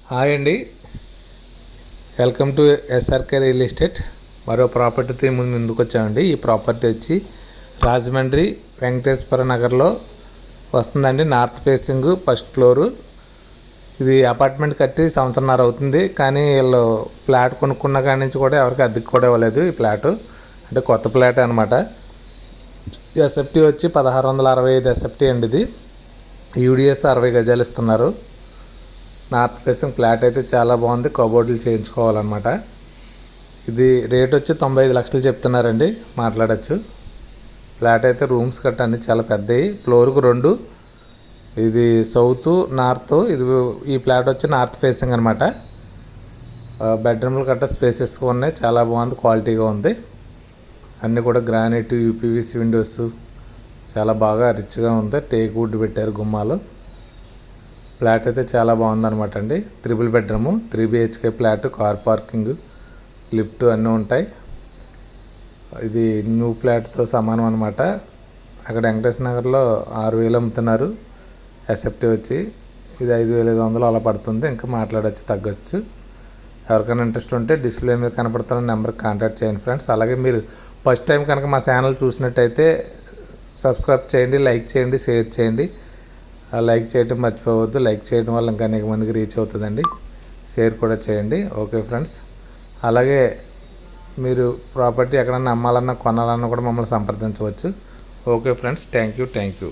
Hi అండి, welcome to SRK real estate. మరో ప్రాపర్టీతో ముందుకు వచ్చామండి. ఈ ప్రాపర్టీ వచ్చి రాజమండ్రి వెంకటేశ్వర నగర్లో వస్తుందండి. North facing, first floor. ఇది అపార్ట్మెంట్ కట్టి సంవత్సరంన్నర అవుతుంది, కానీ వీళ్ళు ఫ్లాట్ కొనుక్కున్న కాడి నుంచి కూడా ఎవరికి అద్దెకు కూడా ఇవ్వలేదు. ఈ ఫ్లాటు అంటే కొత్త ఫ్లాట్ అనమాట. ఎస్ఎఫ్టీ వచ్చి 1665 ఎస్ఎఫ్టీ అండి. ఇది యూడిఎస్ 60 గజాలు ఇస్తున్నారు. నార్త్ ఫేసింగ్ ఫ్లాట్ అయితే చాలా బాగుంది. కబోర్డులు చేయించుకోవాలన్నమాట. ఇది రేట్ వచ్చి 95 లక్షలు చెప్తున్నారండి. మాట్లాడచ్చు. ఫ్లాట్ అయితే రూమ్స్ కట్ట అన్ని చాలా పెద్దవి. ఫ్లోర్కు 2. ఇది సౌత్, నార్త్. ఇది ఈ ఫ్లాట్ వచ్చి నార్త్ ఫేసింగ్ అనమాట. బెడ్రూమ్లు కట్ట స్పేసెస్గా ఉన్నాయి. చాలా బాగుంది, క్వాలిటీగా ఉంది. అన్నీ కూడా గ్రానైట్, యూపీవీసీ విండోస్ చాలా బాగా రిచ్గా ఉంది. టేక్ వుడ్ పెట్టారు గుమ్మాలు. ఫ్లాట్ అయితే చాలా బాగుందన్నమాట అండి. 3 bedroom, 3 BHK flat, car parking, lift అన్నీ ఉంటాయి. ఇది న్యూ ఫ్లాట్తో సమానం అనమాట. అక్కడ వెంకటేశ్వర నగర్లో 6000 అమ్ముతున్నారు. ఎస్ఎఫ్టీ వచ్చి ఇది 5500 అలా పడుతుంది. ఇంకా మాట్లాడచ్చు, తగ్గచ్చు. ఎవరికైనా ఇంట్రెస్ట్ ఉంటే డిస్ప్లే మీద కనపడుతున్న నెంబర్కి కాంటాక్ట్ చేయండి ఫ్రెండ్స్. అలాగే మీరు ఫస్ట్ టైం కనుక మా ఛానల్ చూసినట్టయితే సబ్స్క్రైబ్ చేయండి, లైక్ చేయండి, షేర్ చేయండి. లైక్ చేయడం మర్చిపోవద్దు. లైక్ చేయడం వల్ల ఇంకా అనేక మందికి రీచ్ అవుతుందండి. షేర్ కూడా చేయండి. Okay friends. అలాగే మీరు ప్రాపర్టీ ఎక్కడన్నా అమ్మాలన్నా కొనాలన్నా కూడా మమ్మల్ని సంప్రదించవచ్చు. Okay friends, thank you.